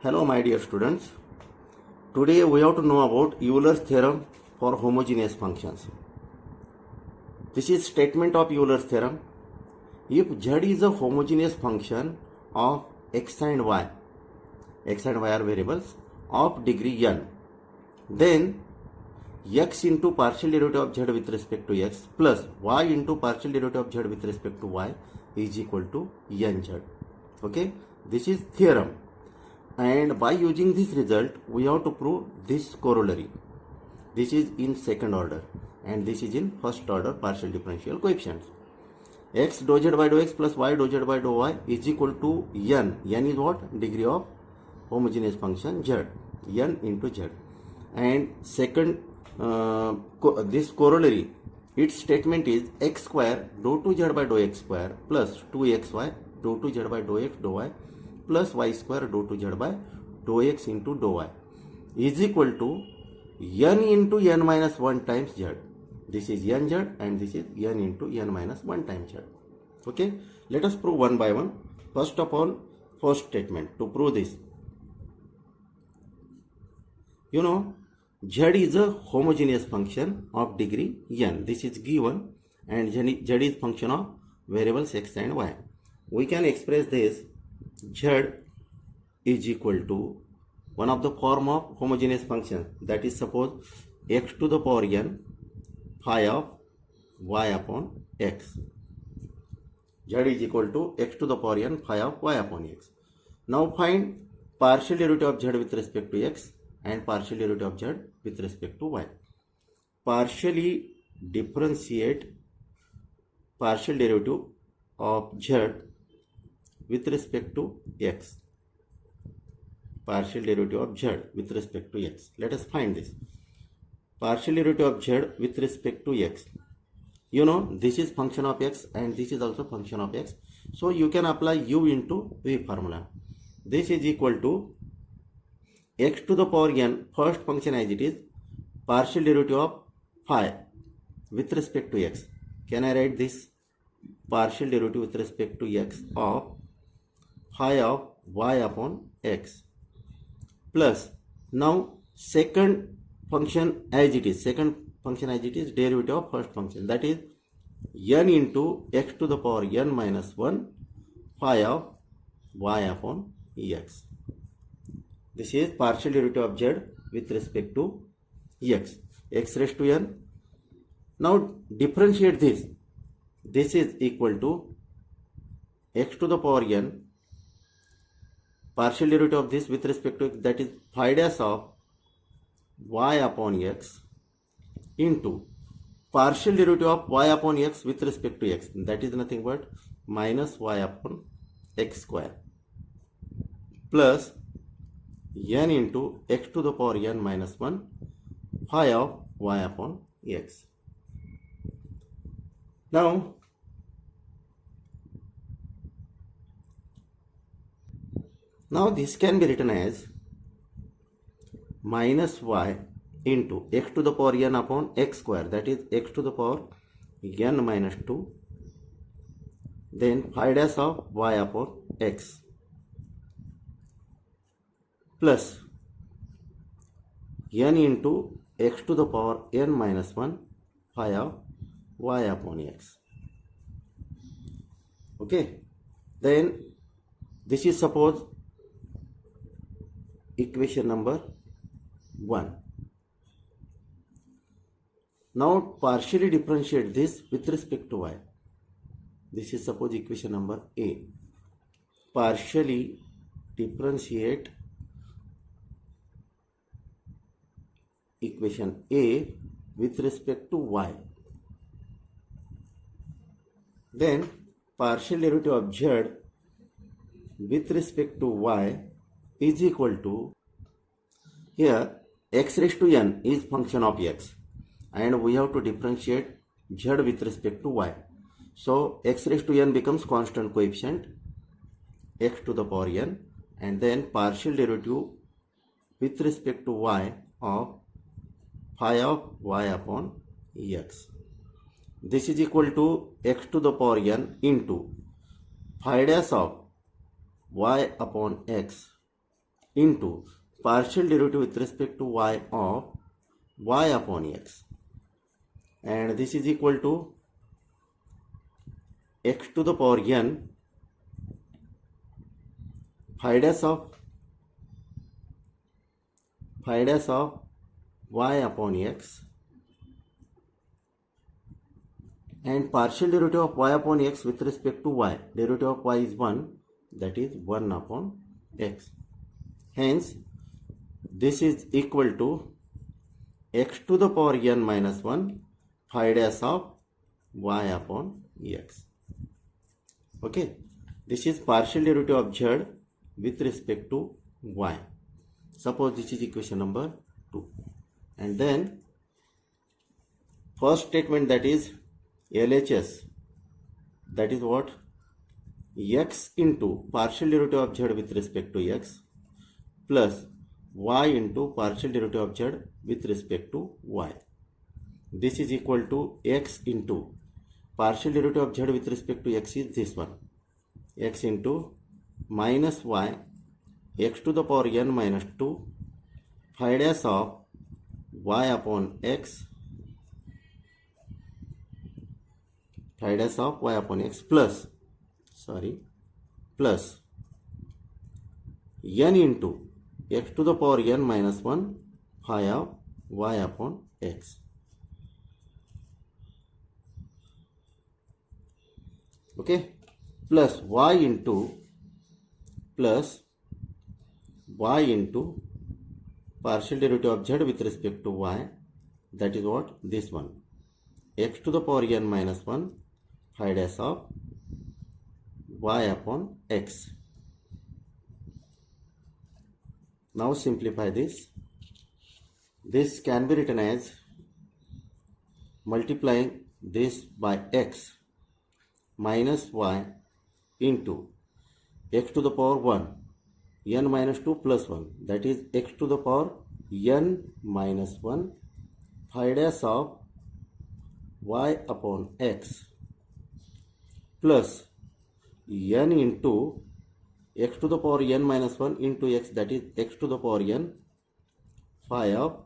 Hello my dear students. Today we have to know about Euler's theorem for homogeneous functions. This is statement of Euler's theorem. If z is a homogeneous function of x and y are variables of degree n, then x into partial derivative of z with respect to x plus y into partial derivative of z with respect to y is equal to nz. Okay, this is theorem. And by using this result, we have to prove this corollary. This is in second order and this is in first order partial differential coefficients. X dou z by dou x plus y dou z by dou y is equal to n. N is what? Degree of homogeneous function z. N into z. And second, this corollary, its statement is x square dou 2z by dou x square plus 2xy dou 2z by dou x dou y plus y square dou 2z by dou x into dou y is equal to n into n minus 1 times z. This is nz and this is n into n minus 1 times z. Okay, let us prove one by one. First of all, first statement. To prove this, you know, z is a homogeneous function of degree n. This is given and z is function of variables x and y. We can express this z is equal to one of the form of homogeneous function, that is suppose x to the power n phi of y upon x. Z is equal to x to the power n phi of y upon x. Now find partial derivative of z with respect to x and partial derivative of z with respect to y. Partially differentiate partial derivative of z with respect to x. Partial derivative of z with respect to x. Let us find this. Partial derivative of z with respect to x. You know, this is function of x and this is also function of x. So you can apply u into v formula. This is equal to x to the power n, first function as it is, partial derivative of phi with respect to x. Can I write this? Partial derivative with respect to x of phi of y upon x plus now second function as it is, derivative of first function, that is n into x to the power n minus 1 phi of y upon x. This is partial derivative of z with respect to x raised to n. Now differentiate this. This is equal to x to the power n, partial derivative of this with respect to x, that is phi dash of y upon x into partial derivative of y upon x with respect to x, that is nothing but minus y upon x square plus n into x to the power n minus 1 phi of y upon x. Now this can be written as minus y into x to the power n upon x square, that is x to the power n minus 2, then phi dash of y upon x plus n into x to the power n minus 1 phi of y upon x. Okay, then this is suppose equation number 1. Now partially differentiate this with respect to y. This is suppose equation number A. Partially differentiate equation A with respect to y. Then partial derivative of z with respect to y is equal to, here x raised to n is function of x and we have to differentiate z with respect to y. So x raised to n becomes constant coefficient x to the power n and then partial derivative with respect to y of phi of y upon x. This is equal to x to the power n into phi dash of y upon x into partial derivative with respect to y of y upon x, and this is equal to x to the power n phi dash of y upon x, and partial derivative of y upon x with respect to y, derivative of y is 1, that is 1 upon x. Hence this is equal to x to the power n minus 1 phi dash of y upon x. Okay, this is partial derivative of z with respect to y. Suppose this is equation number 2, and then first statement, that is LHS, that is what, x into partial derivative of z with respect to x plus y into partial derivative of z with respect to y. This is equal to x into partial derivative of z with respect to x is this one, x into minus y x to the power n minus 2 phi dash of y upon x, phi dash of y upon x plus n into x to the power n minus 1 phi of y upon x. Okay, plus y into partial derivative of z with respect to y, that is what, this one, x to the power n minus 1 phi dash of y upon x. Now simplify this. This can be written as multiplying this by x minus y into x to the power 1 n minus 2 plus 1, that is x to the power n minus 1 phi dash of y upon x plus n into x to the power n minus 1 into x, that is x to the power n phi of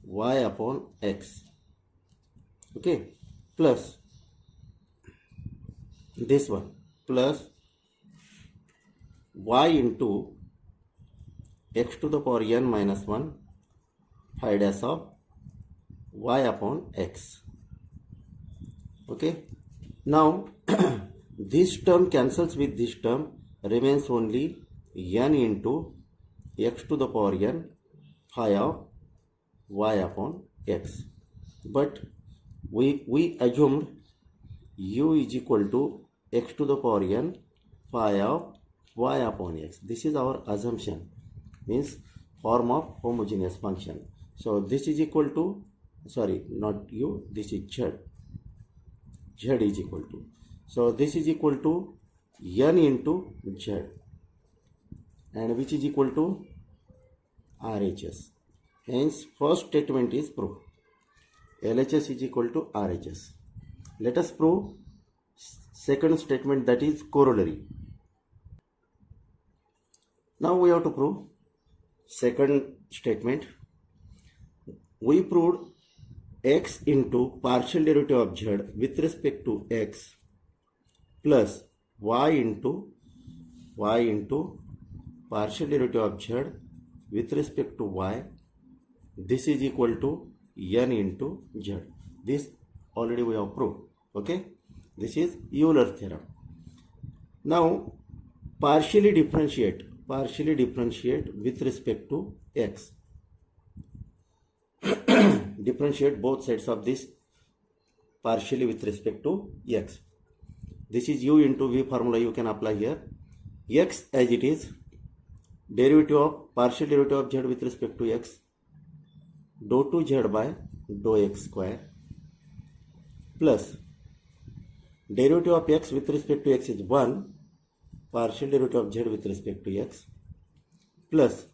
y upon x. Okay, plus this one plus y into x to the power n minus 1 phi dash of y upon x. Okay, now this term cancels with this term, remains only n into x to the power n phi of y upon x. But we assumed u is equal to x to the power n phi of y upon x. This is our assumption, means form of homogeneous function. So this is equal to, sorry, not u, this is z. Z is equal to, so this is equal to n into z, and which is equal to RHS. Hence first statement is proved. LHS is equal to RHS. Let us prove second statement, that is corollary. Now we have to prove second statement. We proved x into partial derivative of z with respect to x plus y into partial derivative of z with respect to y. This is equal to n into z. This already we have proved. Okay, this is Euler theorem. Now partially differentiate with respect to x. Differentiate both sides of this partially with respect to x. This is u into v formula you can apply here. X as it is, derivative of partial derivative of z with respect to x, dou 2z by dou x square, plus derivative of x with respect to x is 1, partial derivative of z with respect to x, plus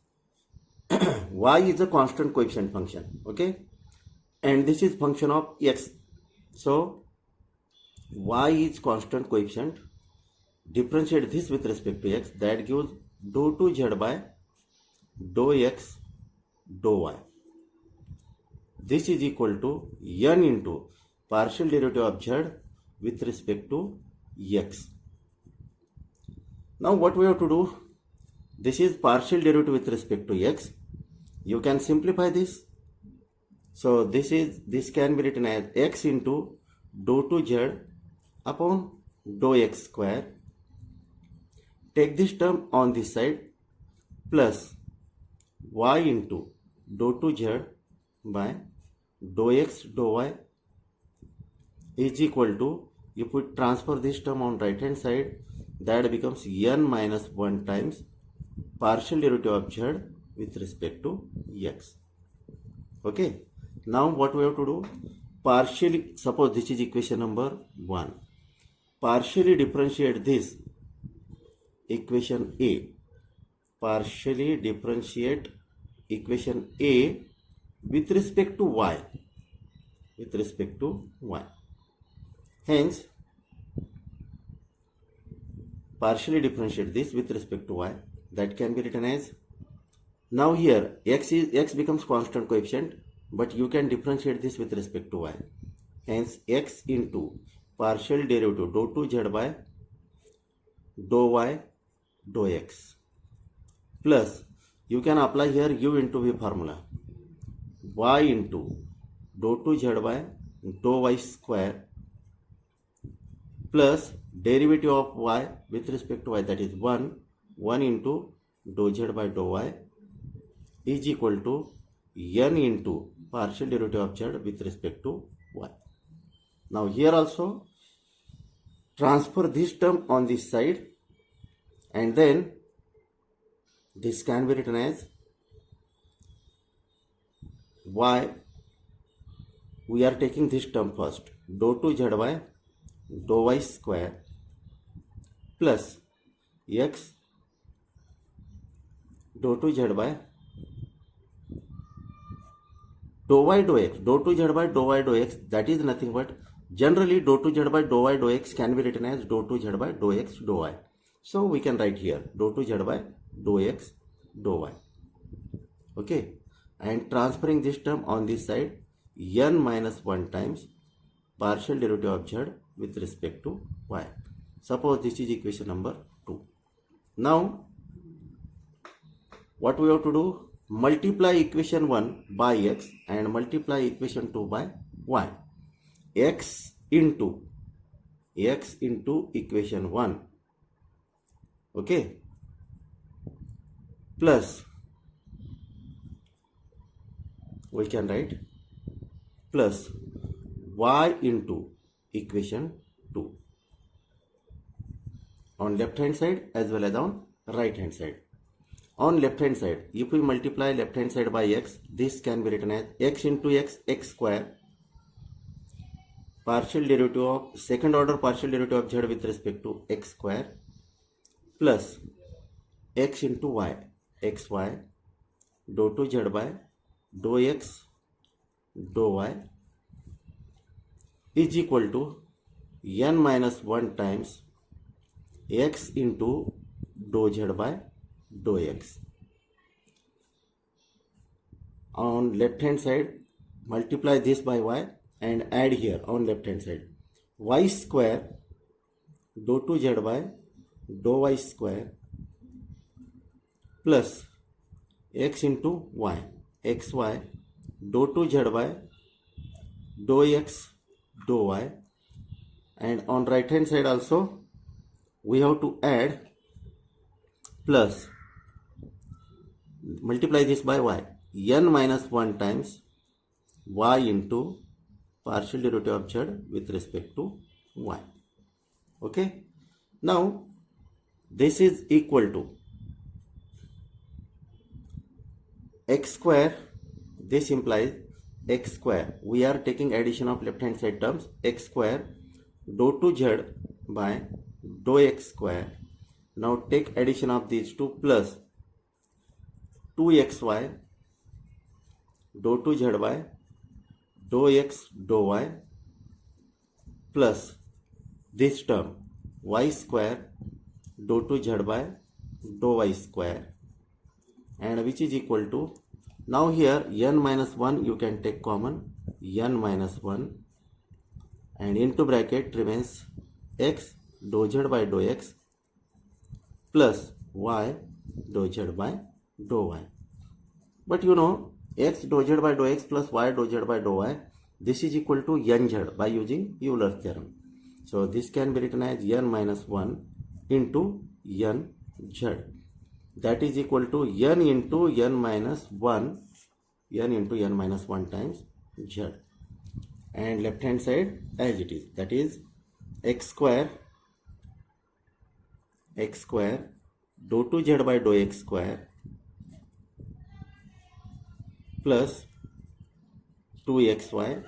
y is a constant coefficient function. Okay, and this is function of x, so y is constant coefficient. Differentiate this with respect to x, that gives dou 2z by dou x dou y. This is equal to n into partial derivative of z with respect to x. Now what we have to do? This is partial derivative with respect to x. You can simplify this. So this can be written as x into dou 2z upon dou x square. Take this term on this side plus y into dou 2z by dou x dou y is equal to, if we transfer this term on right hand side, that becomes n minus 1 times partial derivative of z with respect to x. Okay. Now what we have to do? Partially, suppose this is equation number 1. Partially differentiate this equation A. Partially differentiate equation A with respect to y. With respect to y. Hence, partially differentiate this with respect to y. That can be written as, now here x becomes constant coefficient, but you can differentiate this with respect to y. Hence, x into partial derivative dou 2z by dou y dou x plus, you can apply here u into v formula, y into dou 2z by dou y square plus derivative of y with respect to y, that is 1 into dou z by dou y is equal to n into partial derivative of z with respect to y. Now here also transfer this term on this side, and then this can be written as y. We are taking this term first, dou 2z by dou y square plus x dou 2z by dou y dou x. Dou 2z by dou y dou x, that is nothing but, generally dou 2z by dou y dou x can be written as dou 2z by dou x dou y. So we can write here dou 2z by dou x dou y. Okay, and transferring this term on this side, n minus 1 times partial derivative of z with respect to y. Suppose this is equation number 2. Now what we have to do? Multiply equation 1 by x and multiply equation 2 by y. x into equation 1, okay, plus, we can write plus y into equation 2 on left hand side as well as on right hand side. On left hand side, if we multiply left hand side by x, this can be written as x into x square, partial derivative of second order partial derivative of z with respect to x square plus x into y, xy dou 2z by dou x dou y is equal to n minus 1 times x into dou z by dou x. On left hand side, multiply this by y and add here on left hand side, y square dou 2z by dou y square plus x into y, xy dou 2z by dou x dou y, and on right hand side also we have to add plus multiply this by y, n minus 1 times y into partial derivative of z with respect to y. Okay, now this is equal to x square. This implies x square, we are taking addition of left hand side terms, x square dou 2z by dou x square. Now take addition of these two plus 2xy dou 2z by dou x dou y plus this term y square dou 2z by dou y square and which is equal to, now here n minus 1 you can take common, n minus 1, and into bracket remains x dou z by dou x plus y dou z by dou y. But you know, x dou z by dou x plus y dou z by dou y, this is equal to nz by using Euler's theorem. So this can be written as n minus 1 into nz. That is equal to n into n minus 1, n into n minus 1 times z. And left hand side as it is, that is x square dou 2z by dou x square plus 2xy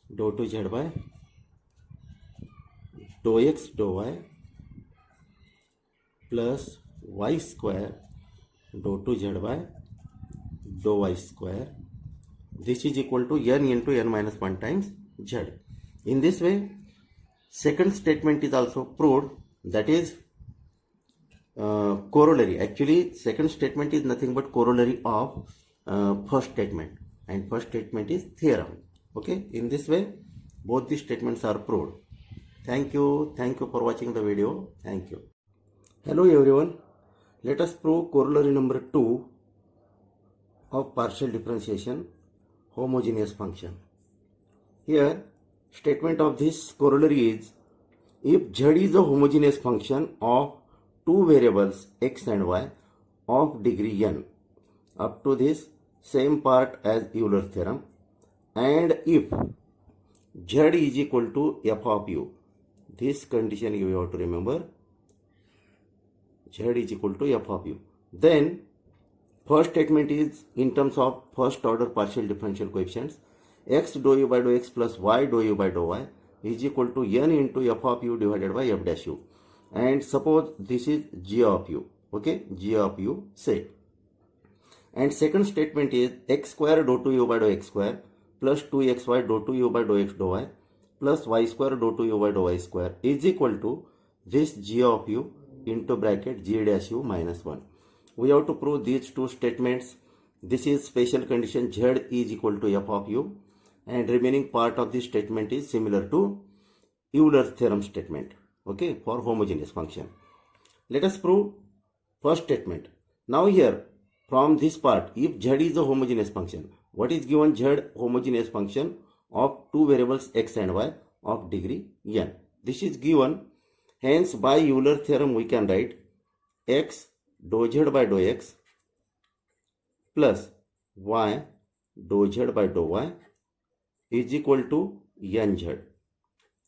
dou 2z by dou x dou y plus y square dou 2z by dou y square. This is equal to n into n minus 1 times z. In this way, second statement is also proved, that is corollary. Actually, second statement is nothing but corollary of first statement, and first statement is theorem. Okay, in this way, both these statements are proved. Thank you for watching the video. Thank you. Hello everyone. Let us prove corollary number 2 of partial differentiation homogeneous function. Here, statement of this corollary is, if z is a homogeneous function of two variables x and y of degree n, up to this same part as Euler's theorem, and if z is equal to f of u, this condition you have to remember, z is equal to f of u, then first statement is in terms of first order partial differential coefficients, x dou u by dou x plus y dou u by dou y is equal to n into f of u divided by f dash u. And suppose this is g of u, okay, g of u say. And second statement is x square dou 2u by dou x square plus 2xy dou 2u by dou x dou y plus y square dou 2u by dou y square is equal to this g of u into bracket g dash u minus 1. We have to prove these two statements. This is special condition, z is equal to f of u, and remaining part of this statement is similar to Euler's theorem statement, okay, for homogeneous function. Let us prove first statement. Now here, from this part, if z is a homogeneous function, what is given? Z homogeneous function of two variables x and y of degree n. This is given, hence by Euler's theorem we can write x dou z by dou x plus y dou z by dou y is equal to nz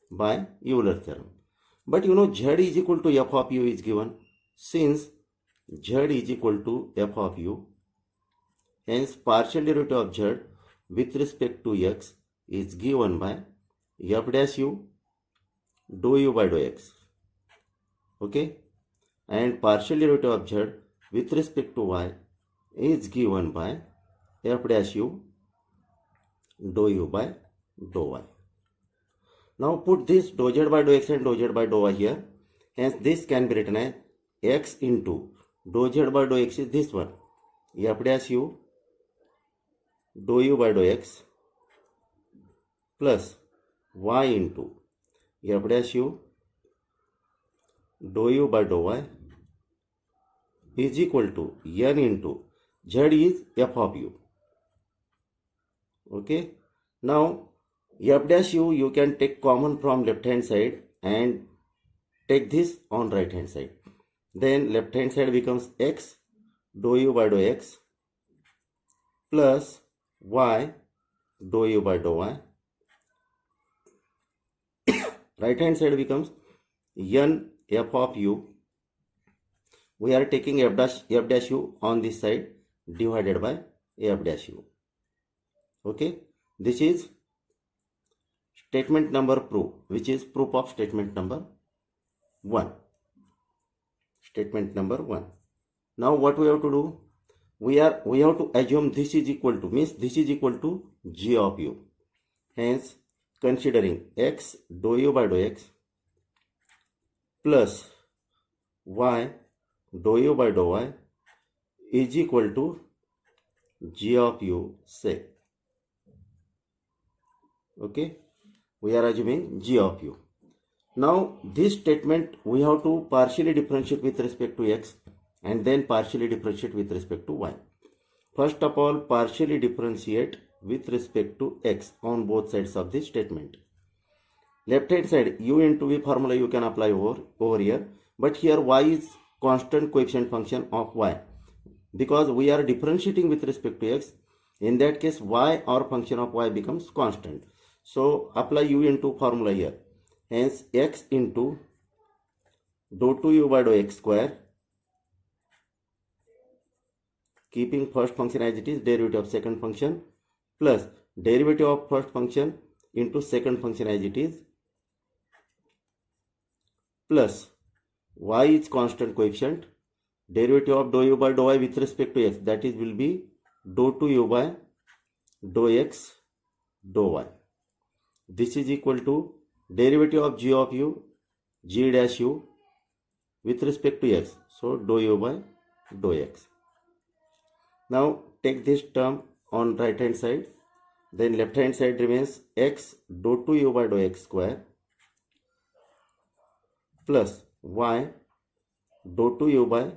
by Euler's theorem. But you know, z is equal to f of u is given. Since z is equal to f of u, hence partial derivative of z with respect to x is given by f dash u dou u by dou x, okay, and partial derivative of z with respect to y is given by f dash u dou u by dou y. Now put this dou z by dou x and dou z by dou y here, hence this can be written as x into dou z by dou x is this one, f dash u dou u by dou x plus y into f dash u dou u by dou y is equal to n into z is f of u. Okay. Now f dash u you can take common from left hand side and take this on right hand side. Then left hand side becomes x dou u by dou x plus y dou u by dou y. Right hand side becomes n f of u. We are taking f dash u on this side divided by f dash u. Okay, this is statement number proof, which is proof of statement number 1. Statement number 1. Now what we have to do? We have to assume this is equal to, means this is equal to g of u. Hence, considering x dou u by dou x plus y dou u by dou y is equal to g of u, say. Okay, we are assuming g of u. Now this statement we have to partially differentiate with respect to x and then partially differentiate with respect to y. First of all, partially differentiate with respect to x on both sides of this statement. Left hand side, u into v formula you can apply over here, but here y is constant coefficient function of y. Because we are differentiating with respect to x, in that case y or function of y becomes constant. So apply u into formula here. Hence x into dou 2u by dou x square, keeping first function as it is, derivative of second function, plus derivative of first function into second function as it is, plus y is constant coefficient, derivative of dou u by dou y with respect to x, that is will be dou 2u by dou x dou y. This is equal to derivative of g of u, g dash u with respect to x, so dou u by dou x. Now take this term on right hand side, then left hand side remains x dou 2u by dou x square plus y dou 2u by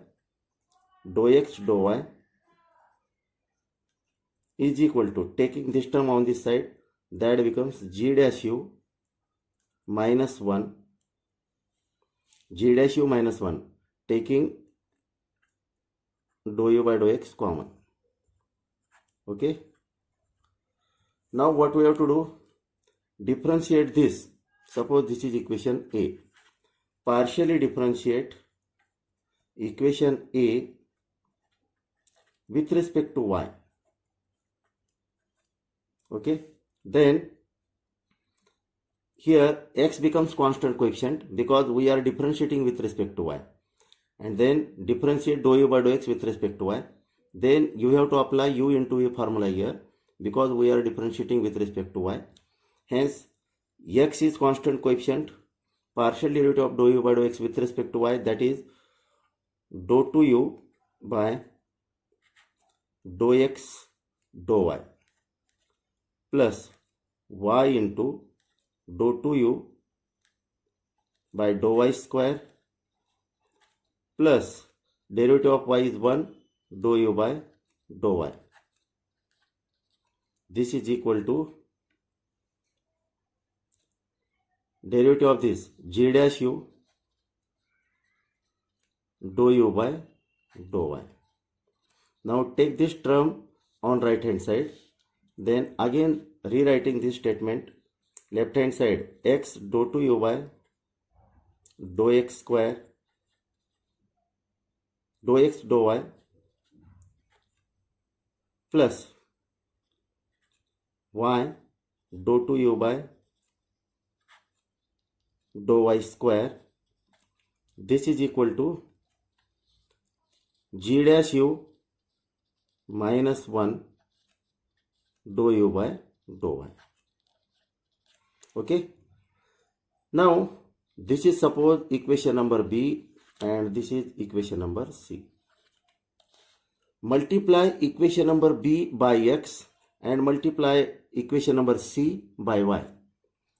dou x dou y is equal to, taking this term on this side, that becomes g dash u minus 1, g dash u minus 1, taking dou u by dou x common. Okay, now what we have to do, differentiate this. Suppose this is equation A, partially differentiate equation A with respect to y. Okay, then here x becomes constant coefficient because we are differentiating with respect to y, and then differentiate dou u by dou x with respect to y. Then you have to apply u into a formula here because we are differentiating with respect to y. Hence x is constant coefficient, partial derivative of dou u by dou x with respect to y, that is dou 2u by dou x dou y plus y into dou 2u by dou y square plus derivative of y is 1, dou u by dou y. This is equal to derivative of this g dash u dou u by dou y. Now take this term on right hand side, then again rewriting this statement, left hand side x dou 2u by dou x square dou x dou y plus y dou 2u by dou y square. This is equal to g dash u minus 1 dou u by dou y. Okay, now this is suppose equation number B and this is equation number C. Multiply equation number B by x and multiply equation number C by y.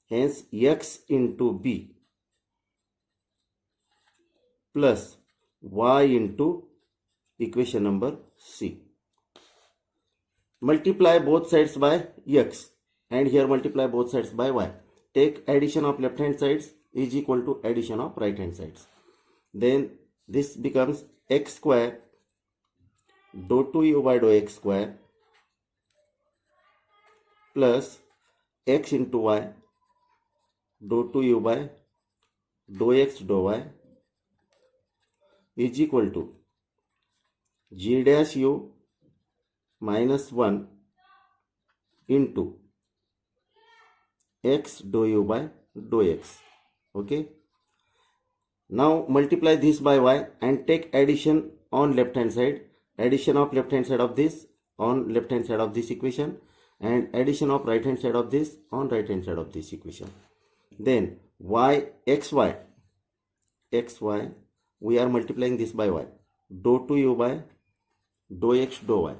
Hence x into B plus y into equation number C. Multiply both sides by x and here multiply both sides by y. Take addition of left hand sides is equal to addition of right hand sides. Then this becomes x square dou 2u by dou x square plus x into y dou 2u by dou x dou y is equal to g dash u minus 1 into x dou u by dou x. Okay, now multiply this by y and take addition on left hand side, addition of left hand side of this on left hand side of this equation and addition of right hand side of this on right hand side of this equation. Then y xy x y, we are multiplying this by y, dou 2u by dou x dou y,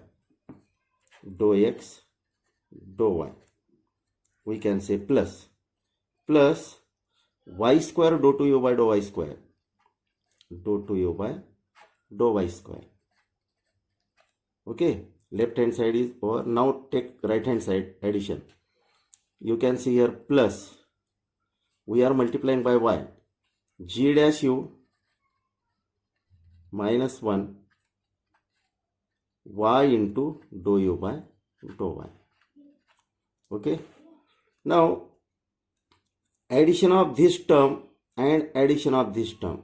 dou x dou y, we can say plus y square dou 2u by dou y square, dou 2u by dou y square. Okay, left hand side is over. Now take right hand side addition. You can see here plus, we are multiplying by y, g dash u minus 1 y into dou u by dou y. Okay, now addition of this term and addition of this term,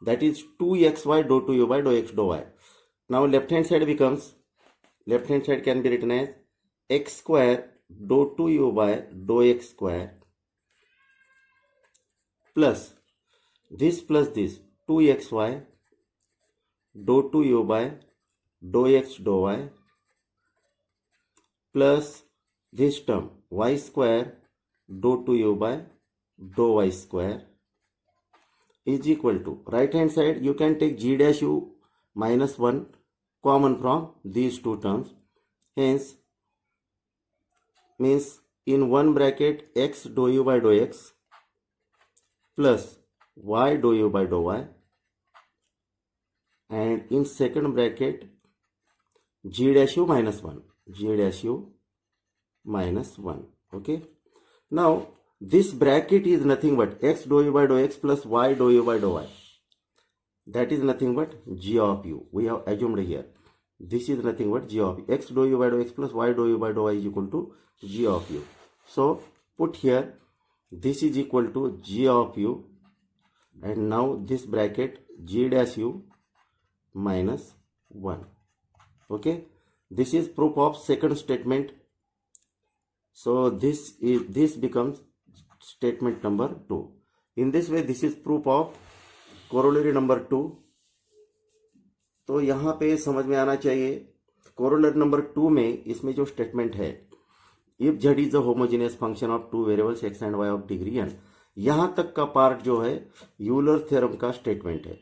that is 2xy dou 2u by dou x dou y. Now left hand side becomes, left hand side can be written as x square dou 2u by dou x square plus this 2xy dou 2u by dou x dou y plus this term y square dou 2u by dou y square is equal to, right hand side you can take g dash u minus 1 common from these two terms, hence means in one bracket x dou u by dou x plus y dou u by dou y, and in second bracket g dash u minus 1, g dash u minus 1. Okay, now this bracket is nothing but x dou u by dou x plus y dou u by dou y, that is nothing but g of u. We have assumed here this is nothing but g of u. X dou u by dou x plus y dou u by dou y is equal to g of u. So put here this is equal to g of u, and now this bracket g dash u minus 1. Okay, this is proof of second statement. So this becomes statement number 2. In this way this is proof of corollary number 2. तो यहाँ पे समझ में आना चाहिए corollary number 2 में इसमें जो स्टेटमेंट है, if z is a homogeneous function of two variables x and y of degree n, यहाँ तक का पार्ट जो है यूलर थ्योरम का स्टेटमेंट है.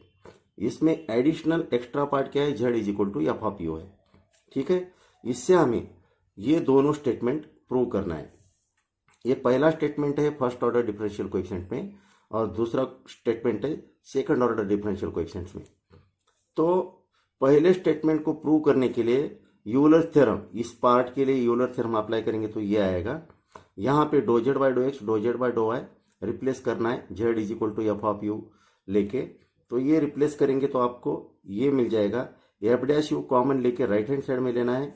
इसमें एडिशनल एक्स्ट्रा पार्ट क्या है, z is equal to f of u है. ठीक है, इससे हमें ये दोनों स्टेटमेंट प्रूव करना है. ये पहला स्टेटमेंट है फर्स्ट ऑर्डर डिफरेंशियल कोएफिशिएंट में, और दूसरा स्टेटमेंट है सेकंड ऑर्डर डिफरेंशियल कोएफिशिएंट्स में. तो पहले स्टेटमेंट को प्रूव करने के लिए यूलर थ्योरम, इस पार्ट के लिए यूलर थ्योरम अप्लाई करेंगे तो ये आएगा. यहाँ पे do z by do x, do z by do y replace करना है, z is equal to f of u लेके. तो ये रिप्लेस करेंगे तो आपको ये मिल जाएगा. एफ डैश यू कॉमन लेके राइट हैंड साइड में लेना है,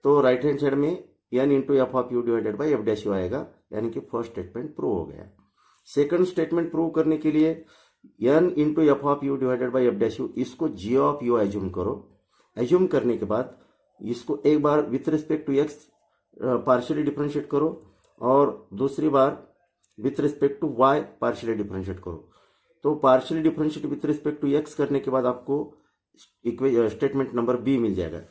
तो राइट हैंड साइड में n into F of you divided by F dash u आएगा, यानी कि फर्स्ट स्टेटमेंट प्रूव हो गया. सेकंड स्टेटमेंट प्रूव करने के लिए N into F of you divided by F dash U, इसको जी ऑफ यू एज्यूम करो. एज्यूम करने के बाद इसको एक बार with respect to X partially differentiate करो, और दूसरी बार with respect to Y partially differentiate करो. तो partially differentiate with respect to X करने के बाद आपको स्टेटमेंट नंबर बी मिल जाएगा,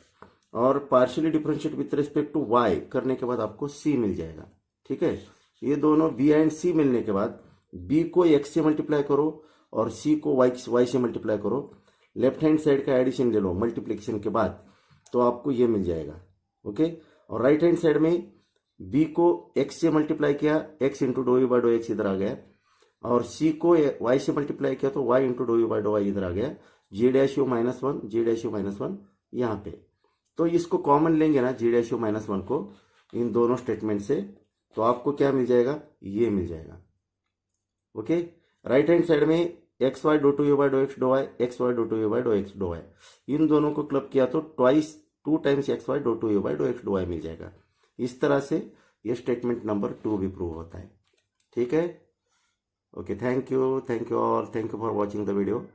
और partially differentiate with respect to y करने के बाद आपको सी मिल जाएगा. ठीक है, ये दोनों बी एंड सी मिलने के बाद बी को एक्स से मल्टीप्लाई करो और सी को वाई से मल्टीप्लाई करो. लेफ्ट हैंड साइड का एडिशन ले लो मल्टीप्लिकेशन के बाद, तो आपको ये मिल जाएगा. ओके, और राइट हैंड साइड में बी को एक्स से मल्टीप्लाई किया, x into do you by do x इधर आ गया, और सी को वाई से मल्टीप्लाई किया तो Y into do you by do Y इधर आ गया. G dash U minus 1, G dash U minus 1 यहाँ पे. तो इसको कॉमन लेंगे ना जी डैश यू माइनस 1 को इन दोनों स्टेटमेंट से, तो आपको क्या मिल जाएगा, ये मिल जाएगा. ओके, राइट हैंड साइड में X Y do two U by do x do Y, X Y do two U by do x do Y, इन दोनों को क्लब किया तो two times X Y do two U by do x do Y मिल जाएगा. इस तरह से ये स्टेटमेंट नंबर 2 भी प्रूव होता है. ठीक है, okay, thank you all, thank you for watching the video.